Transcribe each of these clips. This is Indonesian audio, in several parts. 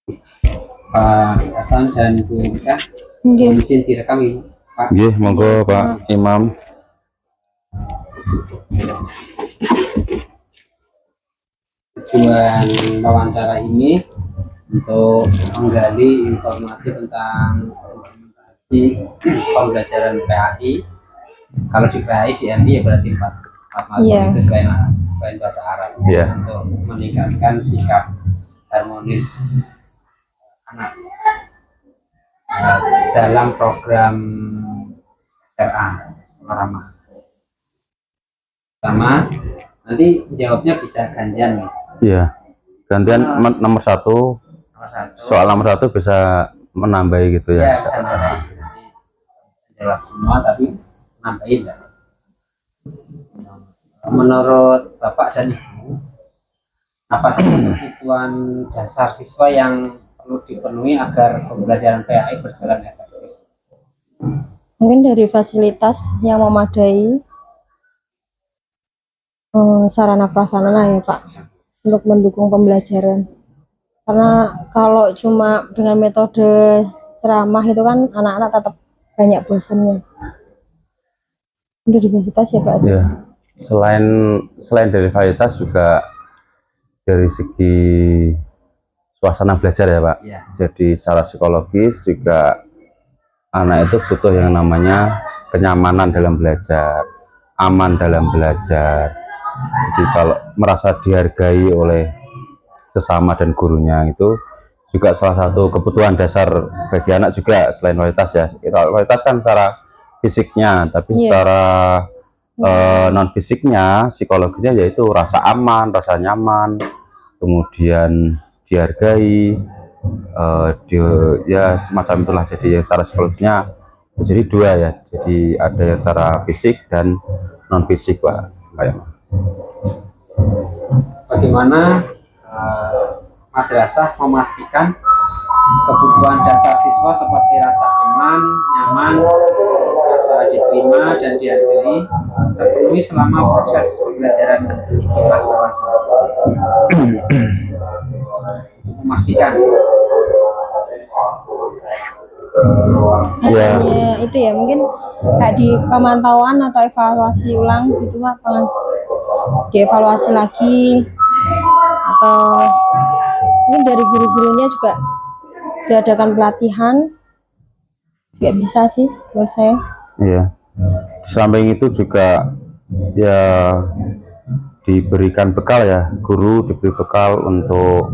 Pak Hasan dan Bu Ika, Nggih. izin direkam ini, Pak. Nggih, monggo Pak Imam. Tujuan wawancara ini untuk menggali informasi tentang implementasi pembelajaran PAI. Kalau di PAI di MI ya berarti empat materi Iya. itu selain bahasa Arab, Iya. untuk meningkatkan sikap harmonis anak dalam program SRA Sekolah Ramah. Pertama, nanti jawabnya bisa gantian nih. Iya. Gantian nomor satu, Nomor satu. soal nomor satu bisa menambahi gitu Ya, ya. bisa nambahin. Jadi jawab semua tapi nambahin ya. Menurut Bapak dan Ibu, apa sih kebutuhan dasar siswa yang perlu dipenuhi agar pembelajaran PAI berjalan efektif? Mungkin dari fasilitas yang memadai, sarana prasarana ya Pak, untuk mendukung pembelajaran. Karena kalau cuma dengan metode ceramah itu kan anak-anak tetap banyak bosannya. Dari fasilitas ya Pak. Ya. Selain dari kualitas juga dari segi suasana belajar ya Pak. Ya. Jadi secara psikologis juga anak itu butuh yang namanya kenyamanan dalam belajar, aman dalam belajar. Jadi kalau merasa dihargai oleh sesama dan gurunya itu juga salah satu kebutuhan dasar bagi anak juga selain kualitas ya. Kualitas kan secara fisiknya, tapi secara non fisiknya, psikologisnya yaitu rasa aman, rasa nyaman, kemudian dihargai, ya semacam itulah. Jadi yang secara psikologisnya jadi dua ya, jadi ada yang secara fisik dan non fisik Pak. Bagaimana madrasah memastikan kebutuhan dasar siswa seperti rasa aman, nyaman, rasa diterima dan dihargai terpenuhi selama proses pembelajaran di kelas berlangsung? Memastikan. Ya. Itu ya mungkin kayak di pemantauan atau evaluasi ulang gitu Pak, dievaluasi lagi, atau mungkin dari guru-gurunya juga diadakan pelatihan juga bisa sih menurut saya. Iya. Samping itu juga ya diberikan bekal ya, guru diberi bekal untuk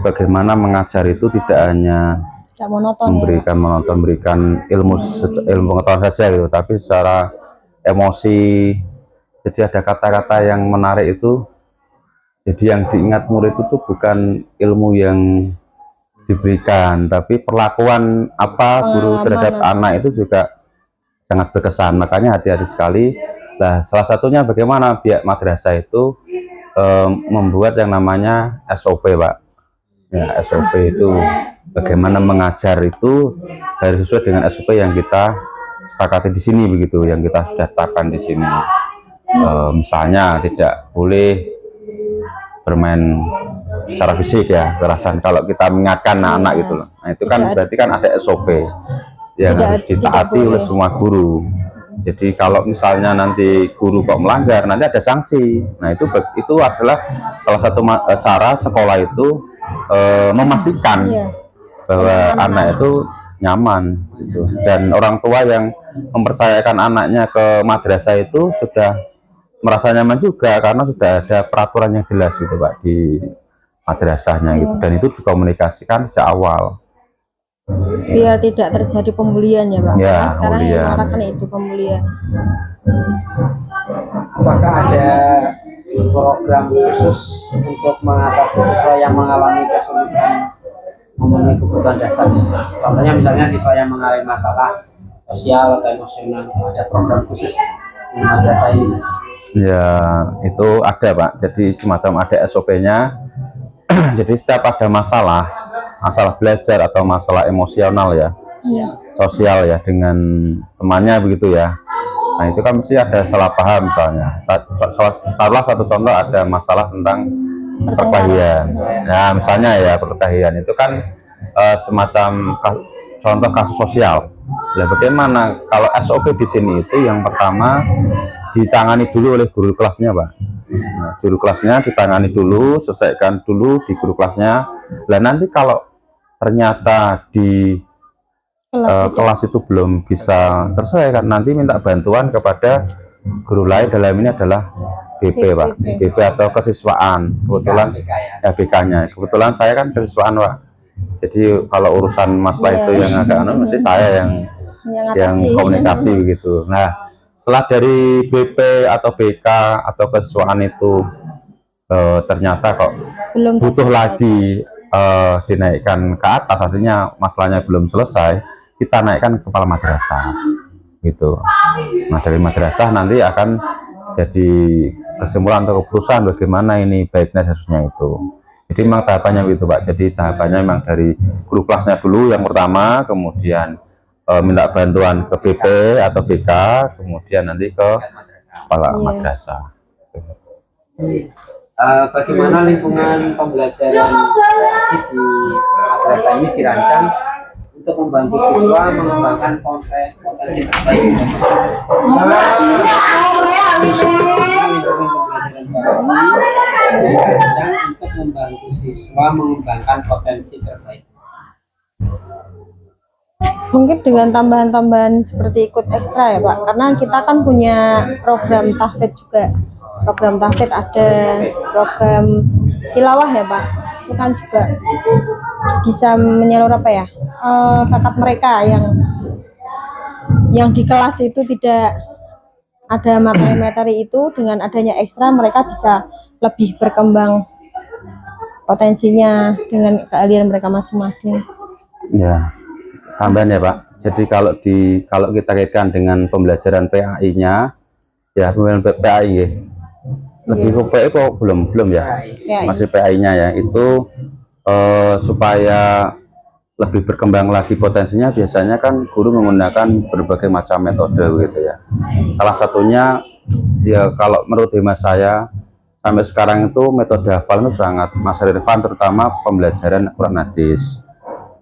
bagaimana mengajar itu tidak hanya monoton memberikan ilmu pengetahuan saja gitu, tapi secara emosi. Jadi ada kata-kata yang menarik itu, jadi yang diingat murid itu bukan ilmu yang diberikan, tapi perlakuan apa guru terhadap anak itu juga sangat berkesan. Makanya hati-hati sekali. Nah, salah satunya bagaimana pihak madrasah itu membuat yang namanya SOP Pak. Ya, SOP itu bagaimana mengajar itu harus sesuai dengan SOP yang kita sepakati di sini begitu, yang kita sudah tetapkan di sini. Misalnya tidak boleh bermain secara fisik ya, kekerasan. Kalau kita mengingatkan anak gitu loh, nah itu kan berarti kan ada SOP yang harus ditaati oleh semua guru. Jadi kalau misalnya nanti guru kok melanggar, nanti ada sanksi. Nah itu adalah salah satu cara sekolah itu memastikan bahwa anak itu nyaman gitu. Dan orang tua yang mempercayakan anaknya ke madrasah itu sudah merasa nyaman juga karena sudah ada peraturan yang jelas gitu Pak di madrasahnya gitu, dan itu dikomunikasikan sejak awal biar tidak terjadi pembulian ya Pak. Ya, sekarang yang marak itu pembulian. Apakah ada program khusus untuk mengatasi siswa yang mengalami kesulitan memenuhi kebutuhan dasarnya? Contohnya misalnya siswa yang mengalami masalah sosial atau emosional, ada program khusus di madrasah ini? Ya, itu ada Pak. Jadi semacam ada SOP-nya. Jadi setiap ada masalah belajar atau masalah emosional ya, sosial ya dengan temannya begitu ya. Nah itu kan mesti ada salah paham misalnya. Salah satu contoh ada masalah tentang perkelahian. Nah, misalnya ya perkelahian itu kan semacam contoh kasus sosial. Nah, bagaimana kalau SOP di sini itu yang pertama ditangani dulu oleh guru kelasnya, Pak. Nah, guru kelasnya ditangani dulu, selesaikan dulu di guru kelasnya. Nah, nanti kalau ternyata di kelas itu belum bisa terselesaikan, nanti minta bantuan kepada guru lain, dalam ini adalah BP, Pak. BP atau kesiswaan. Kebetulan ya BK-nya. Kebetulan saya kan kesiswaan, Pak. Jadi kalau urusan masalah itu yang agak mesti saya yang komunikasi begitu. Nah, setelah dari BP atau BK atau kesiswaan itu ternyata kok belum butuh lagi dinaikkan ke atas, artinya masalahnya belum selesai, kita naikkan ke kepala madrasah gitu. Nah, dari madrasah nanti akan jadi kesimpulan atau keputusan bagaimana ini baiknya kasusnya itu. Jadi memang tahapannya gitu, Pak. Jadi tahapannya memang dari guru kelasnya dulu yang pertama, kemudian minta bantuan ke BP atau BK, kemudian nanti ke kepala madrasah. Bagaimana lingkungan pembelajaran di madrasah ini dirancang untuk membantu siswa mengembangkan potensi terbaik. Untuk membantu siswa mengembangkan potensi terbaik. Mungkin dengan tambahan-tambahan seperti ikut ekstra ya Pak, karena kita kan punya program tahfidz juga. Program tahfidz ada, program tilawah ya Pak, itu kan juga bisa menyalur apa ya, bakat mereka yang di kelas itu tidak ada materi-materi itu. Dengan adanya ekstra mereka bisa lebih berkembang potensinya dengan keahlian mereka masing-masing. Ya, tambahan ya Pak. Jadi kalau kita kaitkan dengan pembelajaran PAI-nya, ya pembelajaran PAI ya. Lebih ke PAI kok belum ya. Masih PAI-nya ya. Itu supaya lebih berkembang lagi potensinya, biasanya kan guru menggunakan berbagai macam metode gitu ya. Salah satunya ya kalau menurut hemat saya sampai sekarang itu metode hafal itu sangat masih relevan, terutama pembelajaran Quran hadis.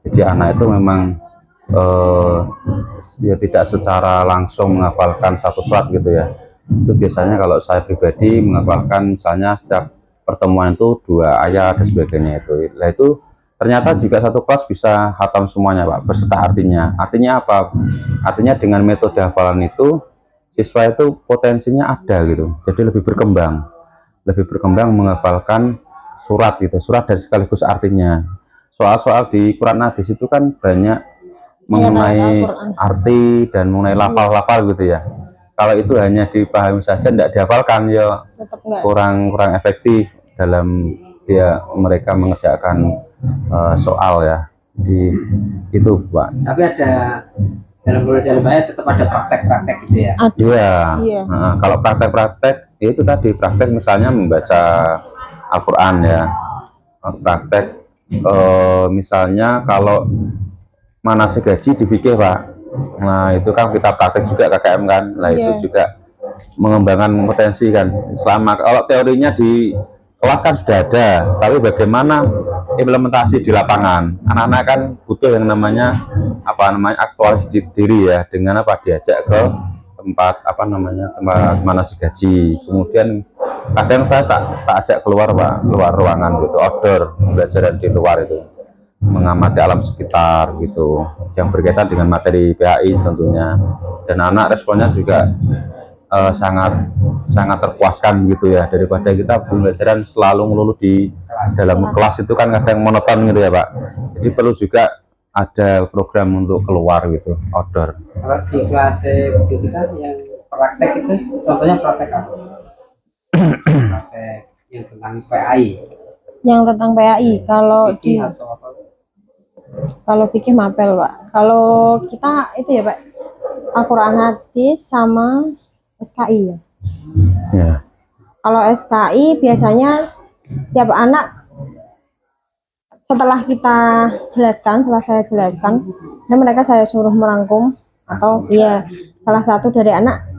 Jadi anak itu memang ya tidak secara langsung menghafalkan satu surat gitu ya. Itu biasanya kalau saya pribadi menghafalkan misalnya setiap pertemuan itu 2 ayat dan sebagainya itu. Nah itu ternyata juga satu kelas bisa hatam semuanya Pak, beserta artinya. Artinya apa? Artinya dengan metode hafalan itu siswa itu potensinya ada gitu. Jadi lebih berkembang menghafalkan surat gitu, surat dan sekaligus artinya. Soal-soal di Quran hadis itu kan banyak mengenai arti dan mengenai lafal-lafal gitu ya. Kalau itu hanya dipahami saja tidak dihafalkan ya kurang efektif dalam dia mereka mengerjakan soal ya. Di itu Pak. Tapi ada dalam pembelajaran saya tetap ada praktek-praktek gitu ya. Iya. Nah, kalau praktek-praktek itu tadi praktek misalnya membaca Al-Quran ya. Praktek misalnya kalau manasik gaji di fikih Pak. Nah itu kan kita praktek juga KKM kan. Nah itu juga mengembangkan potensi kan. Selama kalau teorinya di kelas kan sudah ada, tapi bagaimana implementasi di lapangan. Anak-anak kan butuh yang namanya aktualisasi diri ya, dengan diajak ke tempat tempat manasik gaji. Kemudian kadang saya tak ajak keluar Pak, keluar ruangan gitu, outdoor, pembelajaran di luar itu, mengamati alam sekitar gitu, yang berkaitan dengan materi PAI tentunya. Dan anak responnya juga sangat terpuaskan gitu ya, daripada kita pembelajaran selalu melulu di dalam kelas itu kan kadang monoton gitu ya Pak. Jadi perlu juga ada program untuk keluar gitu, outdoor. Kalau di kelas kita yang praktek itu contohnya praktek apa? Praktek yang tentang PAI. Yang tentang PAI kalau di kalau fikih mapel Pak. Kalau kita itu ya Pak, Al-Quran hadis sama SKI ya. Ya. Kalau SKI biasanya setiap anak setelah saya jelaskan, dan mereka saya suruh merangkum, atau ya salah satu dari anak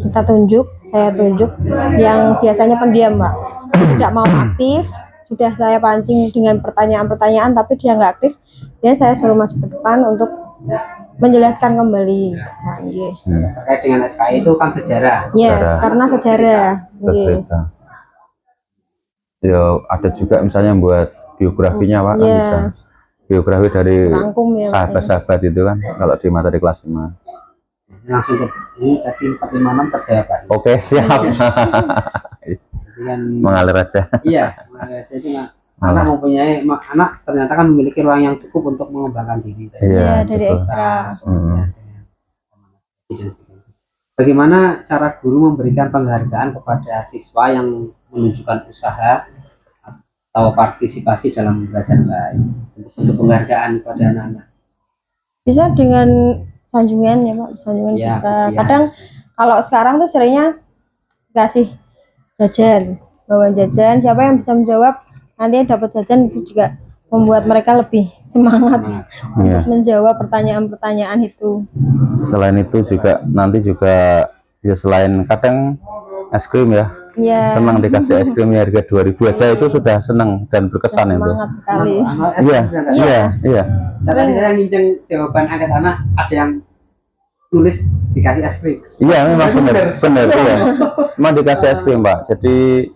saya tunjuk yang biasanya pendiam Pak. tidak mau aktif. Sudah saya pancing dengan pertanyaan-pertanyaan tapi dia nggak aktif, ya saya suruh masuk ke depan untuk menjelaskan kembali. Bisa, nggih. Terkait dengan SKI itu kan sejarah. Yes, Sejarah. karena sejarah. Nggih. Cerita. Ya ada juga misalnya buat biografinya Pak, kan Iya. bisa biografi dari Rangkum ya, Pak, ya. sahabat-sahabat itu kan kalau di materi kelas 5. Langsung ke ini tadi 456 terjawab Pak. Oke, siap. Jadi kan Mengalir aja. iya, jadi anak mempunyai anak ternyata kan memiliki ruang yang cukup untuk mengembangkan diri. Iya, dari betul. ekstra. Bagaimana cara guru memberikan penghargaan kepada siswa yang menunjukkan usaha atau partisipasi dalam belajar baik, untuk penghargaan kepada anak-anak? Bisa dengan sanjungan ya Pak, sanjungan Ya, bisa. iya. Kadang kalau sekarang tuh seringnya kasih jajan, bawa jajan, siapa yang bisa menjawab nanti dapat jajan, itu juga membuat mereka lebih semangat Iya. untuk menjawab pertanyaan-pertanyaan itu. Selain itu juga nanti juga ya selain kadang es krim ya, Iya, senang dikasih es krim harga 2.000 aja itu sudah senang dan berkesan itu. semangat sekali. Iya, iya, iya. Tadi saya nginceng jawaban angkat anak, ada yang tulis dikasih es krim. Iya, memang benar, iya. Memang dikasih es krim, Pak. Jadi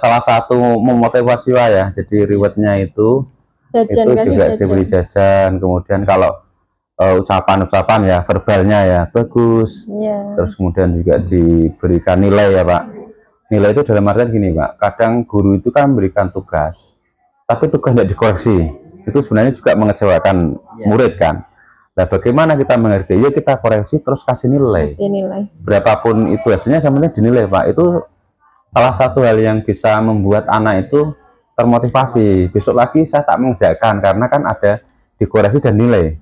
salah satu memotivasi Pak ya. Jadi rewardnya itu Jajan, kasih juga jajan. diberi jajan. Kemudian kalau ucapan-ucapan ya, verbalnya ya bagus. Iya. Terus kemudian juga diberikan nilai ya Pak. Nilai itu dalam artian gini Pak. Kadang guru itu kan memberikan tugas, tapi tugas tidak dikoreksi. Itu sebenarnya juga mengecewakan murid kan. Nah, bagaimana kita menghargai? Ya kita koreksi terus kasih nilai. Kasih nilai. Berapapun itu hasilnya sama dinilai Pak. Itu salah satu hal yang bisa membuat anak itu termotivasi. Besok lagi saya tak mengerjakan karena kan ada dikoreksi dan nilai.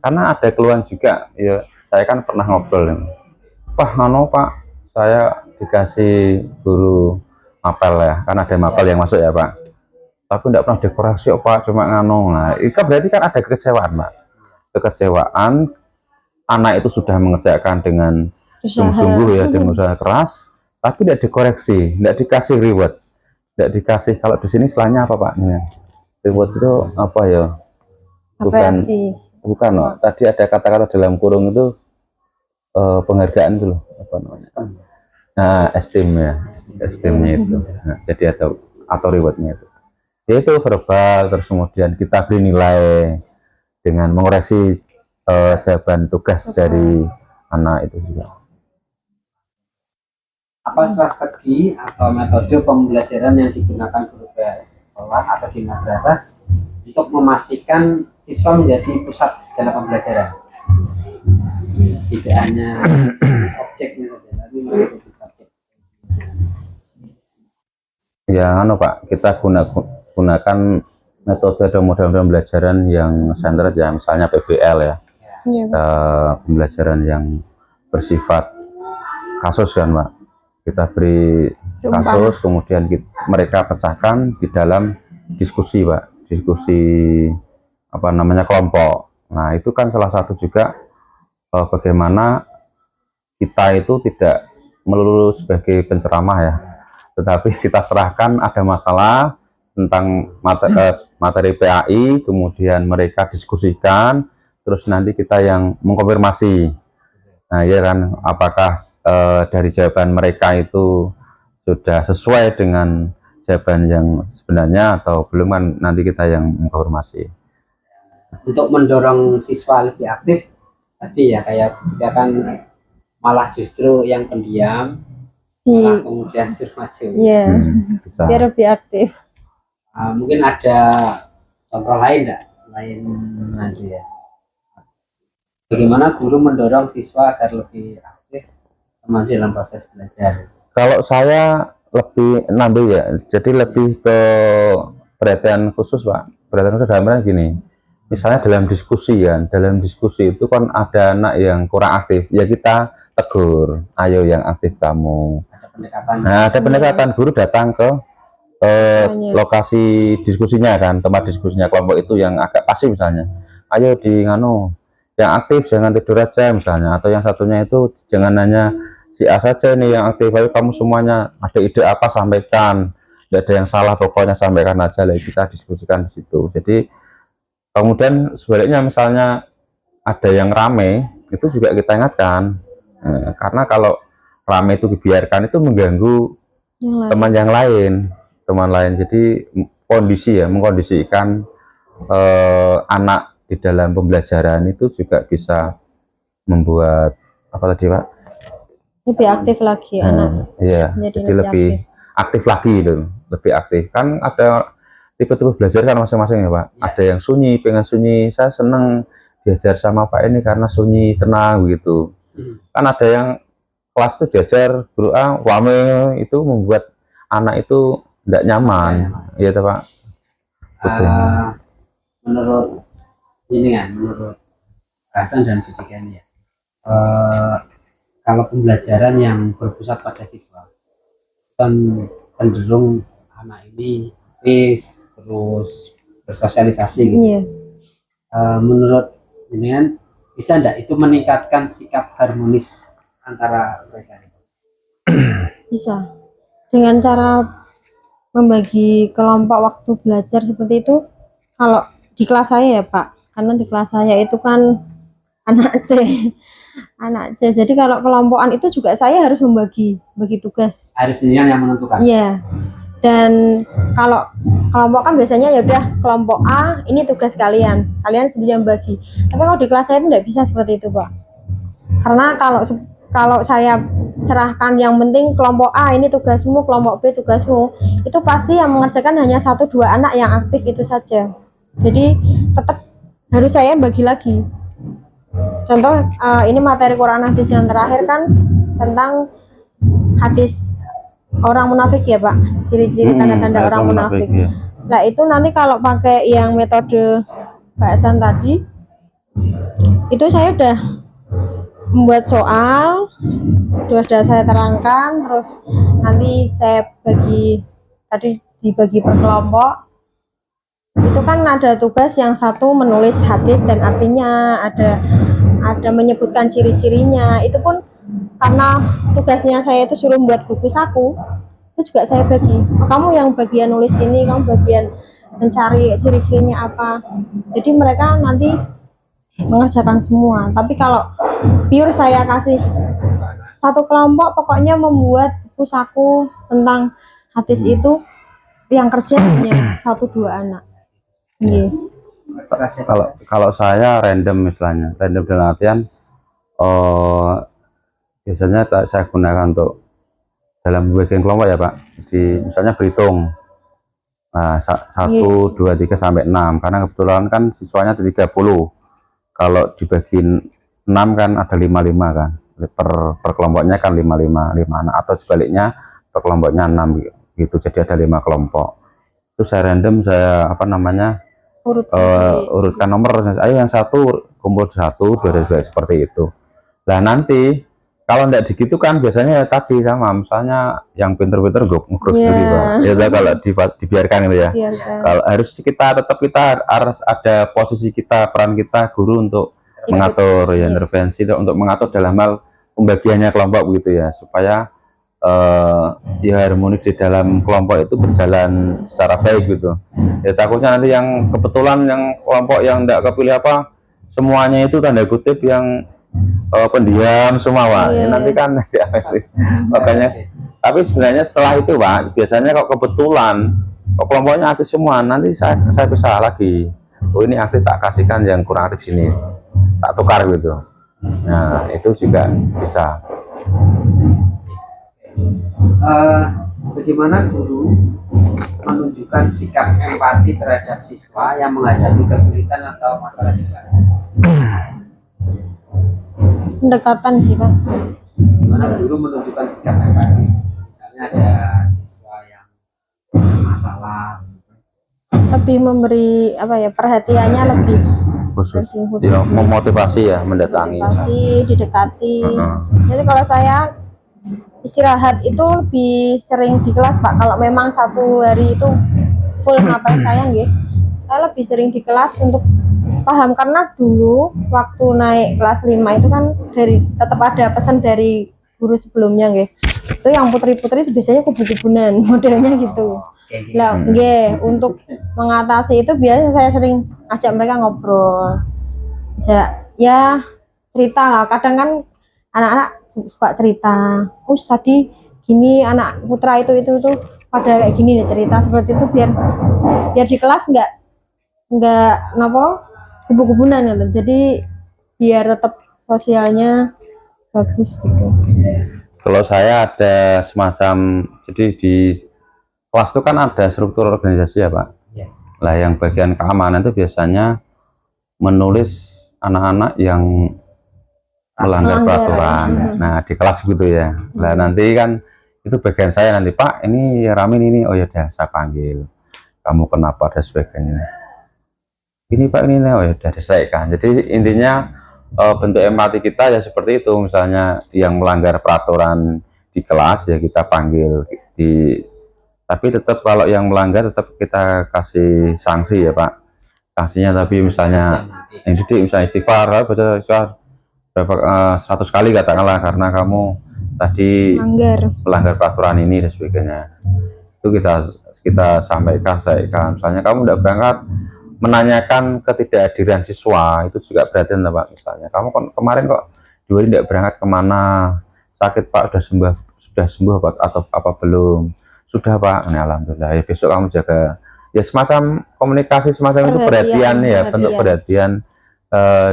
Karena ada keluhan juga, ya saya kan pernah ngobrol. Pak, Pak, saya dikasih guru mapel ya, kan ada mapel yang masuk ya Pak. Tapi tidak pernah dikoreksi Pak, cuma nganu. Nah, itu berarti kan ada kekecewaan Pak. Kekecewaan, anak itu sudah mengerjakan dengan sungguh-sungguh ya, dengan usaha keras, tapi tidak dikoreksi, tidak dikasih reward, tidak dikasih. Kalau di sini istilahnya apa Pak? Reward itu apa ya? Apresiasi. Bukan loh. Tadi ada kata-kata dalam kurung itu penghargaan itu loh. Apa namanya? Nah, esteem ya, esteemnya itu. Nah, jadi atau rewardnya itu. Yaitu verbal, terus kemudian kita beri nilai dengan mengoreksi jawaban tugas dari anak itu juga. Apa strategi atau metode pembelajaran yang digunakan guru sekolah atau di madrasah untuk memastikan siswa menjadi pusat dalam pembelajaran? Tidak hanya objeknya saja, tapi menjadi subjek. Ya, Pak, kita gunakan metode dan model pembelajaran yang centered ya, misalnya PBL ya. Iya, Pembelajaran yang bersifat kasus kan Pak. Kita beri kasus, kemudian mereka pecahkan di dalam diskusi Pak, diskusi apa namanya kelompok. Nah itu kan salah satu juga bagaimana kita itu tidak melulu sebagai penceramah ya, tetapi kita serahkan ada masalah tentang materi PAI, kemudian mereka diskusikan, terus nanti kita yang mengkonfirmasi. Nah ya kan, apakah dari jawaban mereka itu sudah sesuai dengan jawaban yang sebenarnya atau belum, kan nanti kita yang mengkonfirmasi. Untuk mendorong siswa lebih aktif tadi ya, kayak kita kan malah justru yang pendiam malah kemudian suruh maju. Iya. Bisa. Biar lebih aktif. Mungkin ada contoh lain enggak? Lain nanti ya. Bagaimana guru mendorong siswa agar lebih aktif dalam proses belajar? Kalau saya lebih nambah ya, jadi lebih ke perhatian khusus Pak. Perhatian khusus dalam artian gini, misalnya dalam diskusi ya, dalam diskusi itu kan ada anak yang kurang aktif, ya kita tegur, ayo yang aktif kamu. Ada pendekatan. Nah, ada pendekatan, guru datang ke lokasi diskusinya kan, tempat diskusinya kelompok itu yang agak pasif misalnya. Ayo di nganu, yang aktif jangan tidur aja misalnya, atau yang satunya itu jangan hanya si A saja ini yang aktif, ayo kamu semuanya ada ide apa sampaikan, tidak ada yang salah, pokoknya sampaikan aja lah, kita diskusikan di situ. Jadi kemudian sebaliknya misalnya ada yang rame, itu juga kita ingatkan. Karena kalau rame itu dibiarkan itu mengganggu teman lain. Jadi kondisi ya, mengkondisikan anak di dalam pembelajaran itu juga bisa membuat apa tadi Pak? Lebih aktif lagi anak. Iya, jadi lebih aktif lagi loh, lebih aktif. Kan ada tipe-tipe belajar kan masing-masing ya Pak. Ada yang sunyi, pengen sunyi, saya seneng belajar sama Pak ini karena sunyi, tenang gitu. Kan ada yang kelas itu diajar guru A rame, itu membuat anak itu tidak nyaman. Iya Pak. Menurut ini kan, menurut Hasan dan Ketikan ya, kalau pembelajaran yang berpusat pada siswa kan cenderung anak ini aktif terus bersosialisasi gitu. Iya. Menurut ini kan bisa enggak itu meningkatkan sikap harmonis antara mereka? Bisa. Dengan cara membagi kelompok waktu belajar seperti itu. Kalau di kelas saya ya Pak, karena di kelas saya itu kan anak C. Jadi kalau kelompokan itu juga saya harus bagi tugas. Harus sendirian yang menentukan. Iya. Dan kalau kelompok kan biasanya ya udah kelompok A ini tugas kalian sendiri yang bagi. Tapi kalau di kelas saya itu tidak bisa seperti itu Pak. Karena kalau saya serahkan yang penting kelompok A ini tugasmu, kelompok B tugasmu, itu pasti yang mengerjakan hanya 1-2 anak yang aktif itu saja. Jadi tetap harus saya bagi lagi. Contoh ini materi Quran hadis yang terakhir kan tentang hadis orang munafik ya Pak, ciri-ciri tanda-tanda orang munafik. Ya. Nah itu nanti kalau pakai yang metode Pak Hasan tadi, itu saya udah membuat soal, sudah saya terangkan, terus nanti saya dibagi per kelompok. Itu kan ada tugas yang satu menulis hadis dan artinya, ada menyebutkan ciri-cirinya. Itu pun karena tugasnya saya itu suruh membuat buku saku, itu juga saya bagi. Kamu yang bagian nulis ini, kamu bagian mencari ciri-cirinya apa. Jadi mereka nanti mengerjakan semua. Tapi kalau pure saya kasih satu kelompok pokoknya membuat buku saku tentang hadis itu, yang kerja hanya 1-2 anak. Yeah. Kalau saya random misalnya, random dalam artian biasanya saya gunakan untuk dalam bagian kelompok ya Pak. Di misalnya berhitung 1, 2, 3 sampai 6 karena kebetulan kan siswanya ada 30. Kalau dibagi 6 kan ada 55 kan. Per kelompoknya kan 5 anak, atau sebaliknya per kelompoknya 6 gitu. Jadi ada 5 kelompok. Itu saya random, saya urutkan nomor, ayo yang 1 kumpul 1, 2 seperti itu. Nah nanti kalau tidak begitu kan biasanya ya tadi sama, misalnya yang pinter-pinter grup sendiri Pak. Ya kalau dibiarkan gitu ya. Kalau harus kita harus ada posisi kita, peran kita guru untuk mengatur ya, intervensi untuk mengatur dalam hal pembagiannya kelompok begitu ya, supaya ya harmonis di dalam kelompok itu berjalan secara baik gitu. Ya takutnya nanti yang kebetulan yang kelompok yang tidak kepilih apa semuanya itu tanda kutip yang pendiam semua Pak. Ya, nanti kan makanya. Tapi sebenarnya setelah itu Pak, biasanya kok kebetulan kok kelompoknya aktif semua, nanti saya bisa lagi. Oh ini aktif, tak kasihkan yang kurang aktif sini, tak tukar gitu. Nah itu juga bisa. Bagaimana guru menunjukkan sikap empati terhadap siswa yang menghadapi kesulitan atau masalah di kelas? Pendekatan sih Pak. Bagaimana guru menunjukkan sikap empati? Misalnya ada siswa yang masalah, lebih memberi perhatiannya lebih khusus. Ya, memotivasi ya, mendatangi. Didekati. Jadi kalau saya istirahat itu lebih sering di kelas Pak. Kalau memang satu hari itu full ngapal saya lebih sering di kelas untuk paham, karena dulu waktu naik kelas 5 itu kan tetap ada pesan dari guru sebelumnya nggih. Itu yang putri-putri itu biasanya kubu-kubunan modelnya gitu. Lah nggih, untuk mengatasi itu biasanya saya sering ajak mereka ngobrol. Ya cerita lah, kadang kan anak-anak suka cerita, tadi gini anak putra itu tuh pada kayak gini deh, cerita seperti itu biar biar di kelas nggak napa kubu-kubunan gitu, jadi biar tetap sosialnya bagus gitu. Kalau saya ada semacam, jadi di kelas itu kan ada struktur organisasi ya Pak. Ya. Lah yang bagian keamanan itu biasanya menulis anak-anak yang melanggar peraturan. Nah di kelas gitu ya. Nah nanti kan itu bagian saya nanti, Pak ini Ramin ini, oh ya udah saya panggil, kamu kenapa dan sebagainya. Ini Pak ini, oh ya udah diselesaikan. Jadi intinya bentuk empati kita ya seperti itu. Misalnya yang melanggar peraturan di kelas ya kita panggil tapi tetap kalau yang melanggar tetap kita kasih sanksi ya Pak. Sanksinya tapi misalnya yang didik misalnya istighfar, baca istighfar berapa 100 kali katakanlah karena kamu tadi melanggar peraturan ini dan sebagainya. Itu kita sampaikan, misalnya kamu tidak berangkat, menanyakan ketidakhadiran siswa itu juga perhatian Pak. Misalnya kamu kemarin kok dua hari tidak berangkat kemana, sakit Pak, sudah sembuh Pak atau apa belum? Sudah Pak, ini alhamdulillah. Ya besok kamu jaga, ya semacam komunikasi semacam itu perhatian ya, bentuk perhatian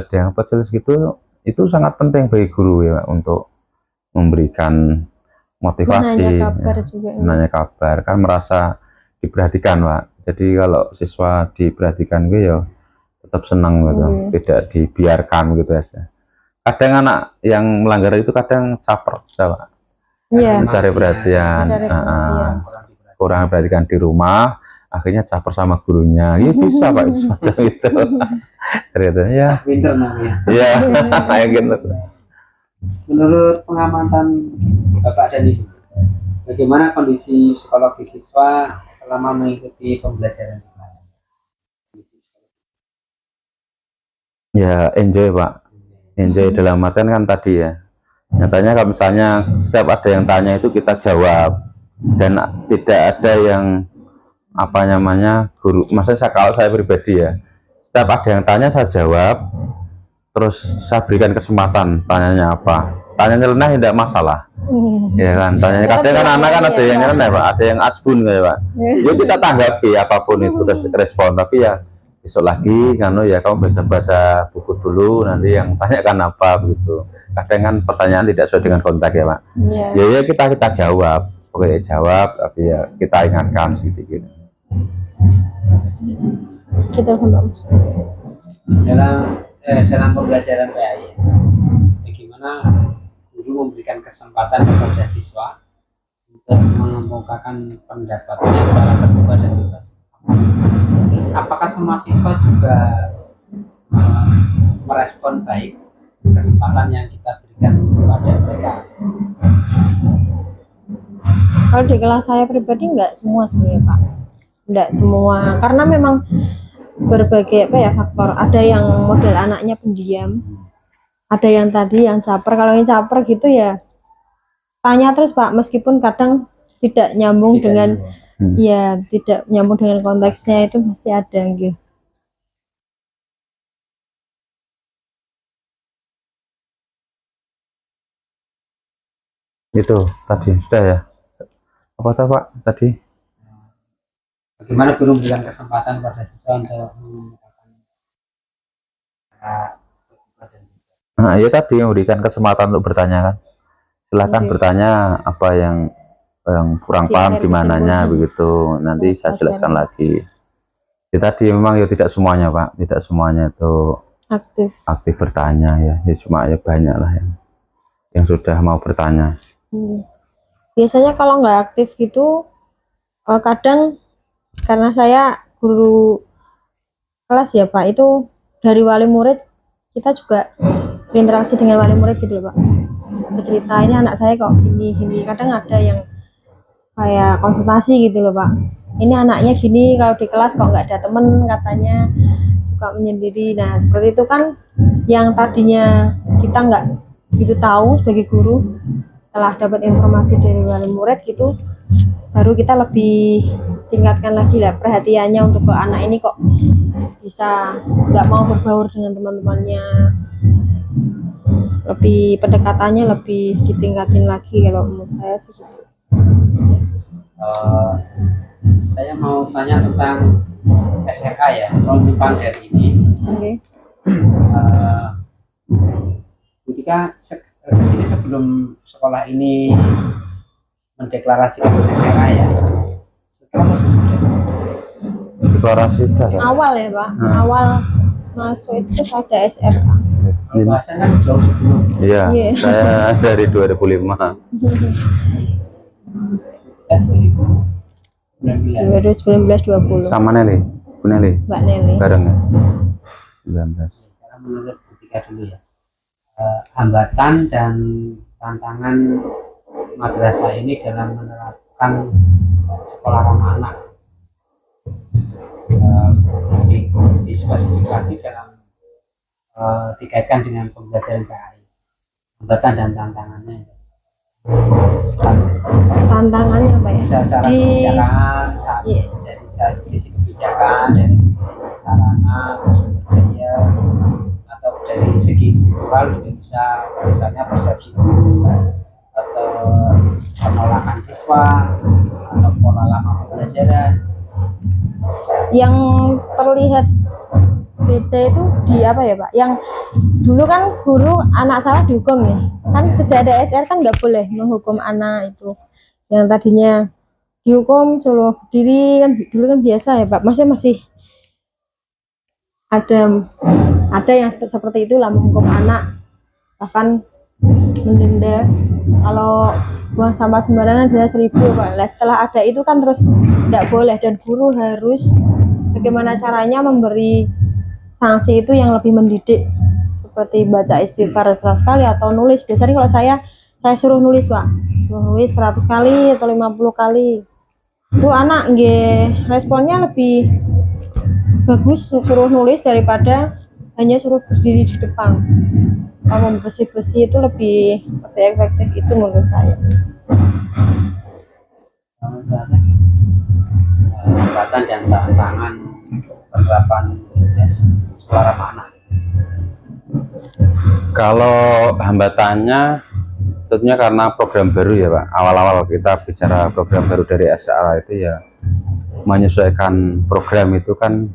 yang kecil segitu itu sangat penting bagi guru ya untuk memberikan motivasi, menanya kabar kan merasa diperhatikan Pak. Jadi kalau siswa diperhatikan gue ya tetap senang gitu, tidak dibiarkan gitu aja. Kadang anak yang melanggar itu kadang caper, Pak. Mencari perhatian, kurang perhatikan di rumah, akhirnya caper sama gurunya. Ya bisa Pak, semacam itu. Ternyata ya. Iya, kayak gitu. Menurut pengamatan Bapak dan Ibu, bagaimana kondisi psikologi siswa selama mengikuti pembelajaran? Ya enjoy Pak, enjoy dalam artian kan tadi ya, nyatanya kalau misalnya setiap ada yang tanya itu kita jawab dan tidak ada yang apa namanya guru, maksudnya kalau saya pribadi ya, setiap ada yang tanya saya jawab, terus saya berikan kesempatan tanyanya apa, tanya nyeleneh tidak masalah. Ya kan, tanya kadang kan anak kan ada yang nyeleneh Pak, ada yang asbun ya Pak. Ya kita tanggapi apapun itu terus respon, tapi ya besok lagi kan ya kamu bisa baca buku dulu, nanti yang tanyakan apa begitu. Kadang kan pertanyaan tidak sesuai dengan konteks ya Pak. Ya kita jawab, oke jawab, tapi ya kita ingatkan sedikit. Kita dalam pembelajaran PAI, bagaimana guru memberikan kesempatan kepada siswa untuk mengemukakan pendapatnya secara terbuka dan bebas. Terus apakah semua siswa juga merespon baik kesempatan yang kita berikan kepada mereka? Kalau di kelas saya pribadi nggak semua sebenarnya Pak, nggak semua, karena memang berbagai faktor. Ada yang model anaknya pendiam, ada yang tadi yang caper. Kalau yang caper gitu ya tanya terus Pak, meskipun kadang tidak nyambung dengan ya tidak nyambung dengan konteksnya, itu pasti ada gitu. Itu tadi sudah ya, apa Pak tadi? Bagaimana guru memberikan kesempatan pada siswa untuk menggunakan nah ya tadi memberikan kesempatan untuk bertanya kan, silahkan bertanya apa yang kurang paham di mananya begitu, nanti saya jelaskan lagi. Ya tadi memang ya tidak semuanya Pak, tidak semuanya itu aktif bertanya ya cuma ya banyak lah yang sudah mau bertanya. Biasanya kalau nggak aktif gitu, kadang karena saya guru kelas ya Pak, itu dari wali murid kita juga berinteraksi dengan wali murid gitu loh Pak, bercerita ini anak saya kok gini, kadang ada yang kayak konsultasi gitu loh Pak, ini anaknya gini, kalau di kelas kok nggak ada temen, katanya suka menyendiri. Nah seperti itu kan yang tadinya kita nggak gitu tahu sebagai guru, setelah dapat informasi dari wali murid gitu, baru kita lebih tingkatkan lagi lah perhatiannya untuk ke anak ini kok bisa nggak mau berbaur dengan teman-temannya, lebih pendekatannya lebih ditingkatin lagi kalau menurut saya sih gitu. Eh, saya mau tanya tentang SRA ya, penyimpanan dari ini. Oke. Eh, ketika ini sebelum sekolah ini mendeklarasikan SRA ya, setelah masuk sudah deklarasi dah ya. Awal ya Pak, awal masuk itu ada SRA. bahasanya jauh sebelum Iya, Iya. saya dari 2005. kan 2019. 2019-20 Sama Nelly, Bu Nelly, Mbak Nelly. bareng ya. 19. Sekarang menurut ketika dulu ya, hambatan dan tantangan madrasah ini dalam menerapkan sekolah ramah anak, di spesifik lagi dalam dikaitkan dengan pembelajaran PAI, hambatan dan tantangannya. Tantangannya apa ya? Bisa secara Di- kebijakan, Iya. dari sisi kebijakan, dari sisi sarana, sumber daya, atau dari segi kultural juga bisa, misalnya persepsi guru atau penolakan siswa atau pola lama pembelajaran. Yang terlihat beda itu di apa ya Pak? Yang dulu kan guru anak salah dihukum ya, kan sejak ada SR kan nggak boleh menghukum anak itu. Yang tadinya dihukum suruh berdiri kan dulu kan biasa ya Pak, masih ada yang seperti itu lah, menghukum anak, bahkan mendenda kalau buang sampah sembarangan dia 1.000 Pak. Lah, setelah ada itu kan terus tidak boleh, dan guru harus bagaimana caranya memberi sanksi itu yang lebih mendidik, seperti baca istighfar 100 kali atau nulis. Biasanya kalau saya suruh nulis Pak, suruh nulis 100 kali atau 50 kali, itu anak nggih responnya lebih bagus suruh nulis daripada hanya suruh berdiri di depan. Kalau bersih-bersih itu lebih efektif, itu menurut saya. Hambatan dan tantangan penerapan sekolah ramah anak. Kalau hambatannya tentunya karena program baru ya Pak. Awal-awal kita bicara program baru dari SRA itu ya, menyesuaikan program itu kan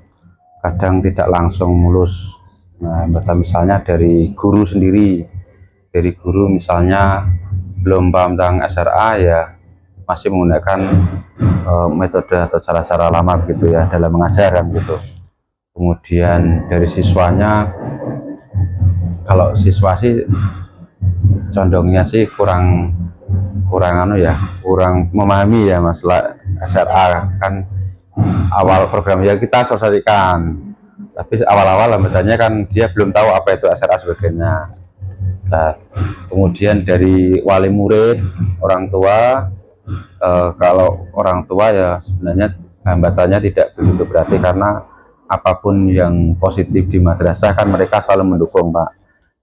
kadang tidak langsung mulus. Nah, hambatan misalnya dari guru sendiri, dari guru misalnya belum paham tentang SRA ya masih menggunakan metode atau cara-cara lama begitu ya dalam mengajar kan gitu. Kemudian dari siswanya, kalau siswa sih condongnya sih kurang memahami ya masalah SRA. Kan awal program ya kita sosialisasikan, tapi awal-awal hambatannya kan dia belum tahu apa itu SRA sebagainya. Nah, kemudian dari wali murid, orang tua, kalau orang tua ya sebenarnya hambatannya tidak begitu berarti, karena apapun yang positif di madrasah kan mereka selalu mendukung Pak.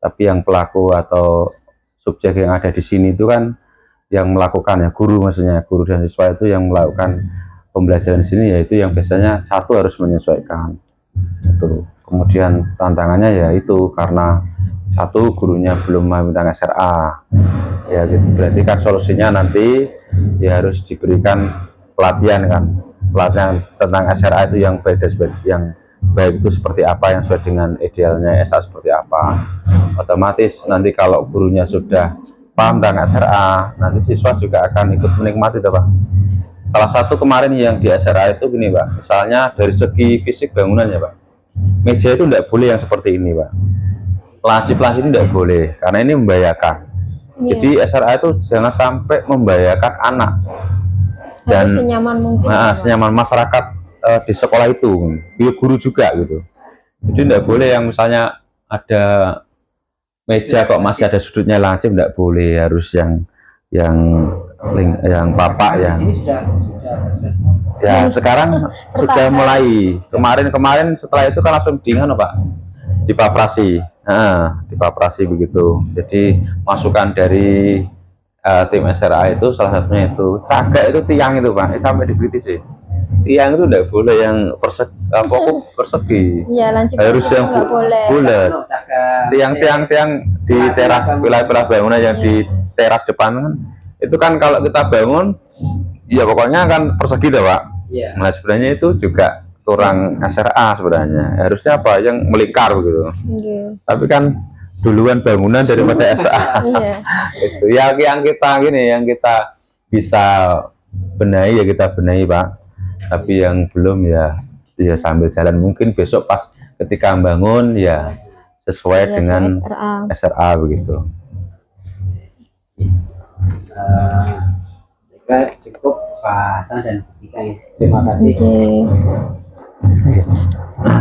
Tapi yang pelaku atau subjek yang ada di sini itu kan yang melakukan ya guru, maksudnya guru dan siswa itu yang melakukan pembelajaran di sini, yaitu yang biasanya satu harus menyesuaikan itu. Kemudian tantangannya ya itu karena satu gurunya belum memahami tentang SRA ya gitu. Berarti kan solusinya nanti ya harus diberikan pelatihan tentang SRA itu yang baik itu seperti apa, yang sesuai dengan idealnya SA seperti apa. Otomatis nanti kalau gurunya sudah paham tentang SRA, nanti siswa juga akan ikut menikmati itu Pak. Salah satu kemarin yang di SRA itu gini Pak, misalnya dari segi fisik bangunannya Pak, meja itu tidak boleh yang seperti ini Pak, laci-laci itu tidak boleh karena ini membahayakan. Jadi SRA itu jangan sampai membahayakan anak dan Harus senyaman mungkin. senyaman masyarakat di sekolah itu, guru juga gitu. Jadi tidak boleh yang misalnya ada meja kok masih ada sudutnya lancip, tidak boleh, harus yang papak Di yang sini sudah sesuai semua. ya sekarang sudah mulai. Kemarin setelah itu kan langsung dengan Pak dipaprasi, dipaprasi begitu. Jadi masukan dari tim SRA itu salah satunya itu cagak itu tiang itu Pak, sampai dikritisi tiang itu tidak boleh yang persegi, Iya, lancip harus yang nggak boleh. bulat. Tiang-tiang di teras pilar-pilar bangunan yang di teras depan kan, itu kan kalau kita bangun ya pokoknya kan persegi dah Pak. Iya. Nah sebenarnya itu juga kurang SRA sebenarnya, harusnya apa yang melingkar begitu. Iya. Tapi kan duluan bangunan daripada SRA. Iya. Itu ya yang kita gini, yang kita bisa benahi ya kita benahi Pak. Tapi yang belum ya sambil jalan, mungkin besok pas ketika bangun ya sesuai Iya, dengan SRA. SRA begitu. Cukup Pak Hasan dan Ika ya. Terima kasih. Oke.